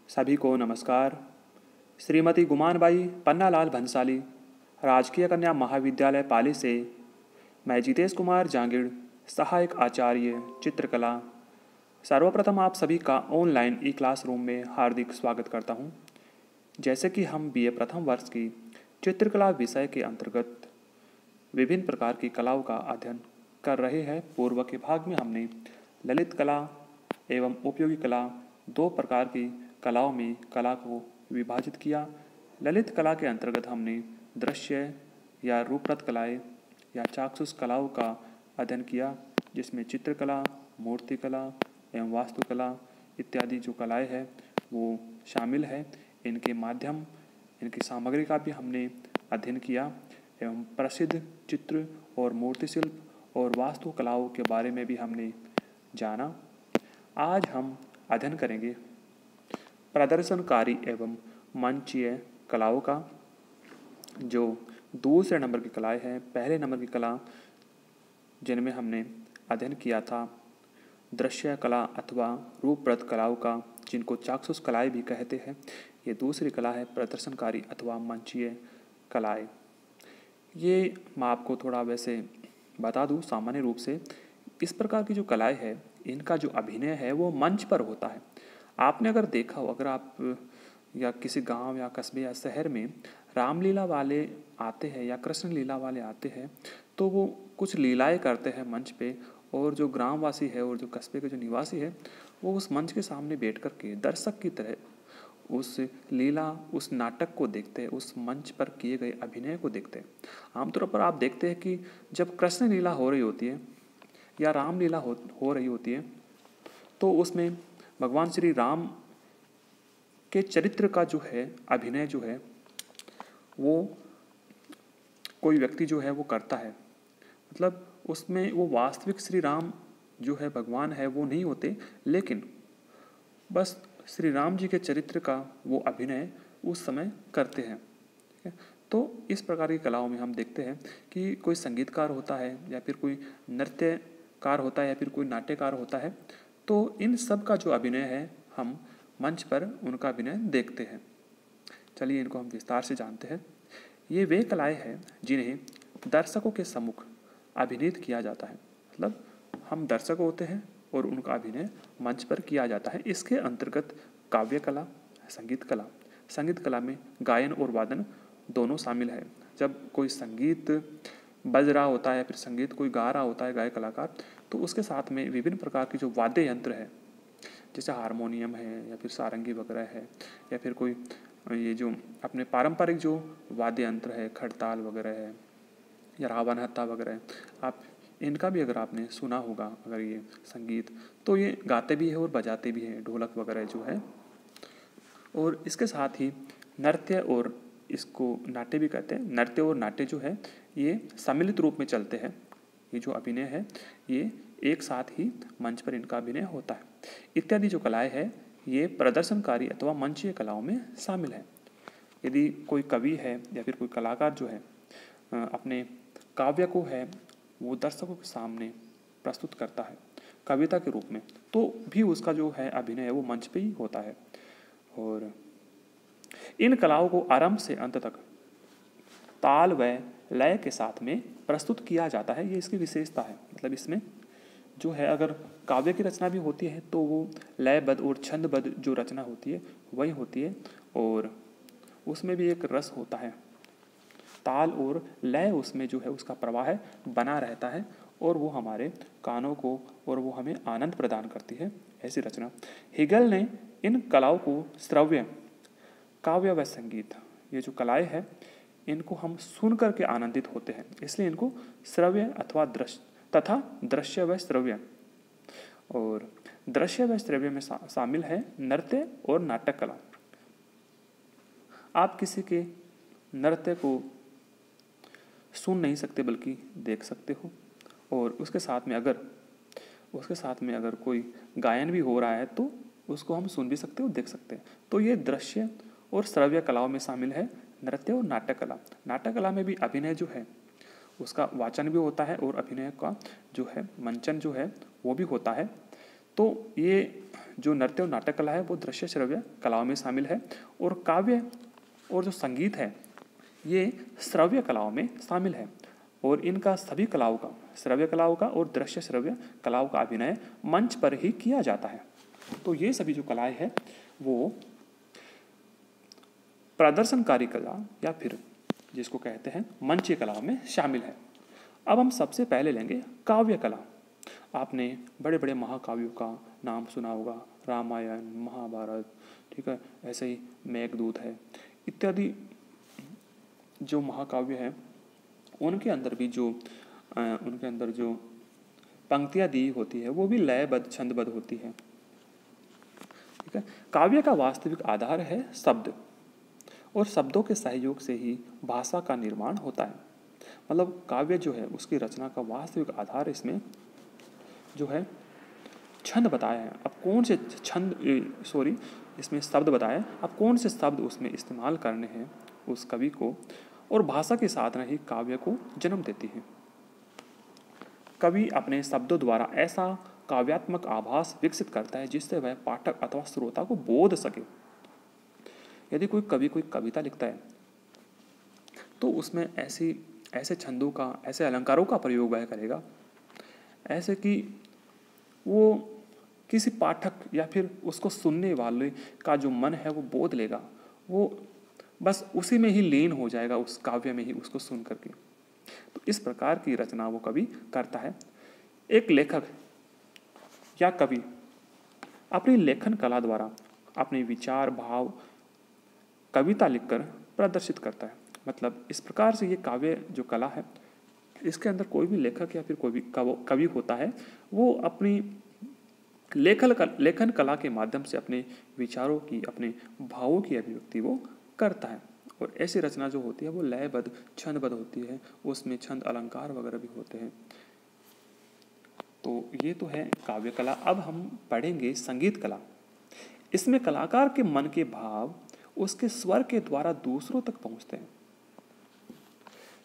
सभी को नमस्कार। श्रीमती गुमानबाई पन्नालाल भंसाली, राजकीय कन्या महाविद्यालय पाली से मैं जितेश कुमार जांगिड़, सहायक आचार्य चित्रकला, सर्वप्रथम आप सभी का ऑनलाइन ई क्लासरूम में हार्दिक स्वागत करता हूं। जैसे कि हम बीए प्रथम वर्ष की चित्रकला विषय के अंतर्गत विभिन्न प्रकार की कलाओं का अध्ययन कर रहे हैं। पूर्व के भाग में हमने ललित कला एवं उपयोगी कला दो प्रकार की कलाओं में कला को विभाजित किया। ललित कला के अंतर्गत हमने दृश्य या रूपरत कलाएँ या चाक्षुष कलाओं का अध्ययन किया, जिसमें चित्रकला, मूर्तिकला एवं वास्तुकला इत्यादि जो कलाएँ हैं वो शामिल है। इनके माध्यम, इनकी सामग्री का भी हमने अध्ययन किया एवं प्रसिद्ध चित्र और मूर्तिशिल्प और वास्तुकलाओं के बारे में भी हमने जाना। आज हम अध्ययन करेंगे प्रदर्शनकारी एवं मंचीय कलाओं का, जो दूसरे नंबर की कलाएँ हैं। पहले नंबर की कला जिनमें हमने अध्ययन किया था दृश्य कला अथवा रूपरत कलाओं का, जिनको चाक्षुष कलाएँ भी कहते हैं। ये दूसरी कला है प्रदर्शनकारी अथवा मंचीय कलाएँ। ये मैं आपको थोड़ा वैसे बता दूं, सामान्य रूप से इस प्रकार की जो कलाएँ हैं इनका जो अभिनय है वो मंच पर होता है। आपने अगर देखा हो, अगर आप या किसी गांव या कस्बे या शहर में रामलीला वाले आते हैं या कृष्ण लीला वाले आते हैं तो वो कुछ लीलाएं करते हैं मंच पे, और जो ग्रामवासी है और जो कस्बे के जो निवासी है वो उस मंच के सामने बैठ कर के दर्शक की तरह उस लीला, उस नाटक को देखते हैं, उस मंच पर किए गए अभिनय को देखते हैं। आमतौर पर आप देखते हैं कि जब कृष्ण लीला हो रही होती है या रामलीला हो रही होती है तो उसमें भगवान श्री राम के चरित्र का जो है अभिनय जो है वो कोई व्यक्ति जो है वो करता है। मतलब उसमें वो वास्तविक श्री राम जो है भगवान है वो नहीं होते, लेकिन बस श्री राम जी के चरित्र का वो अभिनय उस समय करते हैं। ठीक है, तो इस प्रकार की कलाओं में हम देखते हैं कि कोई संगीतकार होता है या फिर कोई नृत्यकार होता है या फिर कोई नाट्यकार होता है, तो इन सब का जो अभिनय है हम मंच पर उनका अभिनय देखते हैं। चलिए इनको हम विस्तार से जानते हैं। ये वे कलाएं हैं जिन्हें दर्शकों के सम्मुख अभिनीत किया जाता है। मतलब हम दर्शक होते हैं और उनका अभिनय मंच पर किया जाता है। इसके अंतर्गत काव्य कला, संगीत कला में गायन और वादन दोनों शामिल है। जब कोई संगीत बज रहा होता है या फिर संगीत कोई गा रहा होता है गायक कलाकार, तो उसके साथ में विभिन्न प्रकार की जो वाद्य यंत्र है, जैसे हारमोनियम है या फिर सारंगी वगैरह है या फिर कोई ये जो अपने पारंपरिक जो वाद्य यंत्र है, खड़ताल वगैरह है या रावण हत्था वगैरह है, आप इनका भी अगर आपने सुना होगा, अगर ये संगीत, तो ये गाते भी है और बजाते भी हैं, ढोलक वगैरह जो है। और इसके साथ ही नृत्य, और इसको नाट्य भी कहते हैं। नृत्य और नाट्य जो है ये सम्मिलित रूप में चलते हैं। ये जो अभिनय है ये एक साथ ही मंच पर इनका अभिनय होता है। इत्यादि जो कलाएं हैं ये प्रदर्शनकारी अथवा मंचीय कलाओं में शामिल है। यदि कोई कवि है या फिर कोई कलाकार जो है अपने काव्य को है वो दर्शकों के सामने प्रस्तुत करता है कविता के रूप में, तो भी उसका जो है अभिनय है वो मंच पे ही होता है। और इन कलाओं को आरंभ से अंत तक ताल व लय के साथ में प्रस्तुत किया जाता है। ये इसकी विशेषता है। मतलब इसमें जो है अगर काव्य की रचना भी होती है तो वो लयबद्ध और छंदबद्ध जो रचना होती है वही होती है, और उसमें भी एक रस होता है, ताल और लय उसमें जो है उसका प्रवाह बना रहता है और वो हमारे कानों को और वो हमें आनंद प्रदान करती है, ऐसी रचना। हेगल ने इन कलाओं को श्रव्य, काव्य व संगीत, ये जो कलाएं हैं इनको हम सुन करके आनंदित होते हैं, इसलिए इनको श्रव्य अथवा दृश्य व श्रव्य, और दृश्य व श्रव्य में शामिल है नृत्य और नाटक कला। आप किसी के नृत्य को सुन नहीं सकते बल्कि देख सकते हो, और उसके साथ में अगर कोई गायन भी हो रहा है तो उसको हम सुन भी सकते हो, देख सकते हैं। तो ये दृश्य और श्रव्य कलाओं में शामिल है नृत्य और नाटक कला। नाटक कला में भी अभिनय जो है उसका वाचन भी होता है और अभिनय का जो है मंचन जो है वो भी होता है। तो ये जो नृत्य और नाटक कला है वो दृश्य श्रव्य कलाओं में शामिल है, और काव्य और जो संगीत है ये श्रव्य कलाओं में शामिल है, और इनका सभी कलाओं का, श्रव्य कलाओं का और दृश्य श्रव्य कलाओं का अभिनय मंच पर ही किया जाता है। तो ये सभी जो कलाएं हैं वो प्रदर्शनकारी कला या फिर जिसको कहते हैं मंचीय कलाओं में शामिल है। अब हम सबसे पहले लेंगे काव्य कला। आपने बड़े बड़े महाकाव्यों का नाम सुना होगा, रामायण, महाभारत, ठीक है, ऐसे ही मेघदूत है इत्यादि जो महाकाव्य हैं उनके अंदर जो पंक्तियाँ दी होती है वो भी लयबद्ध छंदबद्ध होती है, ठीक है। काव्य का वास्तविक आधार है शब्द, और शब्दों के सहयोग से ही भाषा का निर्माण होता है। मतलब काव्य जो है उसकी रचना का वास्तविक आधार इसमें जो है छंद बताया है। अब कौन से इसमें शब्द बताया है, अब कौन से शब्द उसमें इस्तेमाल करने हैं उस कवि को, और भाषा की साधना ही काव्य को जन्म देती है। कवि अपने शब्दों द्वारा ऐसा काव्यात्मक आभास विकसित करता है जिससे वह पाठक अथवा श्रोता को बोध सके। यदि कोई कवि कोई कविता लिखता है तो उसमें ऐसे छंदों का, ऐसे अलंकारों का प्रयोग वह करेगा ऐसे कि वो किसी पाठक या फिर उसको सुनने वाले का जो मन है वो बोध लेगा, वो बस उसी में ही लीन हो जाएगा, उस काव्य में ही उसको सुन करके। तो इस प्रकार की रचना वो कवि करता है। एक लेखक या कवि अपनी लेखन कला द्वारा अपने विचार भाव कविता लिखकर प्रदर्शित करता है। मतलब इस प्रकार से ये काव्य जो कला है इसके अंदर कोई भी लेखक या फिर कोई भी कवि होता है वो अपनी लेखन कला के माध्यम से अपने विचारों की, अपने भावों की अभिव्यक्ति वो करता है। और ऐसी रचना जो होती है वो लयबद्ध छंदबद्ध होती है, उसमें छंद अलंकार वगैरह भी होते हैं। तो ये तो है काव्य कला। अब हम पढ़ेंगे संगीत कला। इसमें कलाकार के मन के भाव उसके स्वर के द्वारा दूसरों तक पहुंचते हैं।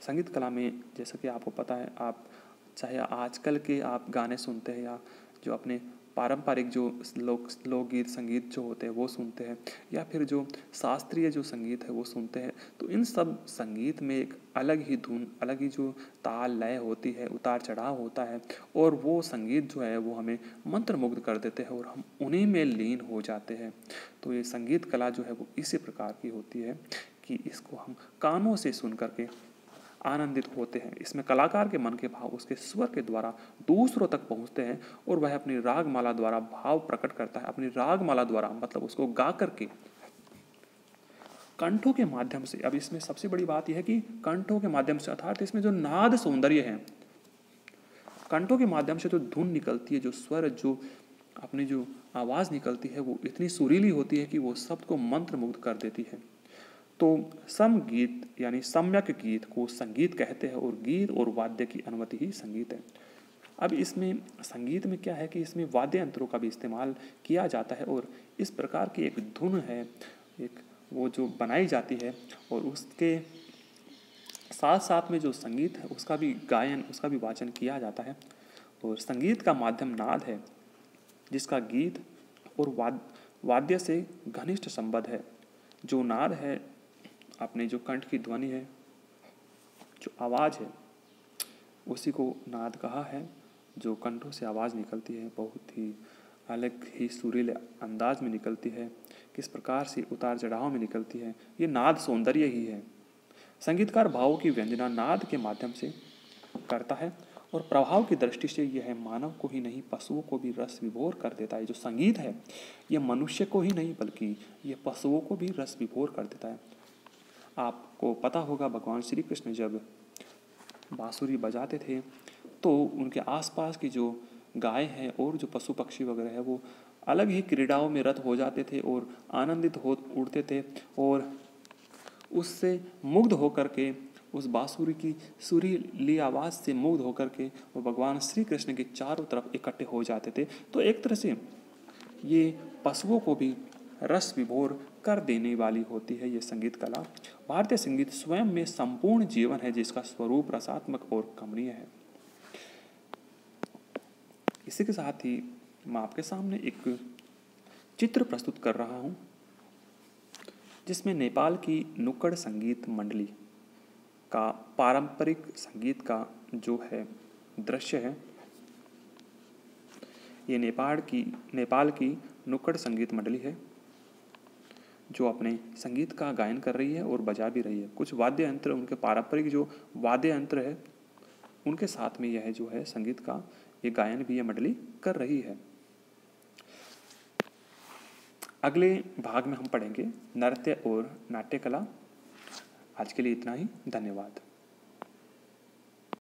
संगीत कला में जैसा कि आपको पता है, आप चाहे आजकल के आप गाने सुनते हैं या जो अपने पारंपरिक जो लोकगीत संगीत जो होते हैं वो सुनते हैं, या फिर जो शास्त्रीय जो संगीत है वो सुनते हैं, तो इन सब संगीत में एक अलग ही धुन, अलग ही जो ताल लय होती है, उतार चढ़ाव होता है, और वो संगीत जो है वो हमें मंत्रमुग्ध कर देते हैं और हम उन्हीं में लीन हो जाते हैं। तो ये संगीत कला जो है वो इसी प्रकार की होती है कि इसको हम कानों से सुन करके आनंदित होते हैं। इसमें कलाकार के मन के भाव उसके स्वर के द्वारा दूसरों तक पहुंचते हैं और वह अपनी रागमाला द्वारा भाव प्रकट करता है। अपनी रागमाला द्वारा मतलब उसको गा करके कंठों के माध्यम से। अब इसमें सबसे बड़ी बात यह है कि कंठों के माध्यम से, अर्थात इसमें जो नाद सौंदर्य है, कंठों के माध्यम से जो धुन निकलती है, जो स्वर, जो अपनी जो आवाज़ निकलती है वो इतनी सुरीली होती है कि वो शब्द को मंत्रमुग्ध कर देती है। तो समगीत यानी सम्यक गीत को संगीत कहते हैं, और गीत और वाद्य की अनुमति ही संगीत है। अब इसमें संगीत में क्या है कि इसमें वाद्य यंत्रों का भी इस्तेमाल किया जाता है, और इस प्रकार की एक धुन है, एक वो जो बनाई जाती है, और उसके साथ साथ में जो संगीत है उसका भी गायन, उसका भी वाचन किया जाता है। और संगीत का माध्यम नाद है जिसका गीत और वाद्य से घनिष्ठ संबंध है। जो नाद है, अपने जो कंठ की ध्वनि है, जो आवाज़ है, उसी को नाद कहा है। जो कंठों से आवाज़ निकलती है बहुत ही अलग ही सुरीले अंदाज में निकलती है, किस प्रकार से उतार चढ़ाव में निकलती है, ये नाद सौंदर्य ही है। संगीतकार भावों की व्यंजना नाद के माध्यम से करता है, और प्रभाव की दृष्टि से यह मानव को ही नहीं पशुओं को भी रस विभोर कर देता है। जो संगीत है यह मनुष्य को ही नहीं बल्कि यह पशुओं को भी रस विभोर कर देता है। आपको पता होगा भगवान श्री कृष्ण जब बांसुरी बजाते थे तो उनके आसपास की जो गाय हैं और जो पशु पक्षी वगैरह है वो अलग ही क्रीड़ाओं में रत हो जाते थे और आनंदित हो उड़ते थे, और उससे मुग्ध होकर के, उस बांसुरी की सुरीली आवाज़ से मुग्ध होकर के वो भगवान श्री कृष्ण के चारों तरफ इकट्ठे हो जाते थे। तो एक तरह से ये पशुओं को भी रस विभोर कर देने वाली होती है ये संगीत कला। भारतीय संगीत स्वयं में संपूर्ण जीवन है जिसका स्वरूप रसात्मक और कमनीय है। इसी के साथ ही मैं आपके सामने एक चित्र प्रस्तुत कर रहा हूँ जिसमें नेपाल की नुक्कड़ संगीत मंडली का पारंपरिक संगीत का जो है दृश्य है। ये नेपाल की नुक्कड़ संगीत मंडली है जो अपने संगीत का गायन कर रही है और बजा भी रही है। कुछ वाद्य यंत्र, उनके पारंपरिक जो वाद्य यंत्र है उनके साथ में यह जो है संगीत का ये गायन भी यह मंडली कर रही है। अगले भाग में हम पढ़ेंगे नृत्य और नाट्य कला। आज के लिए इतना ही, धन्यवाद।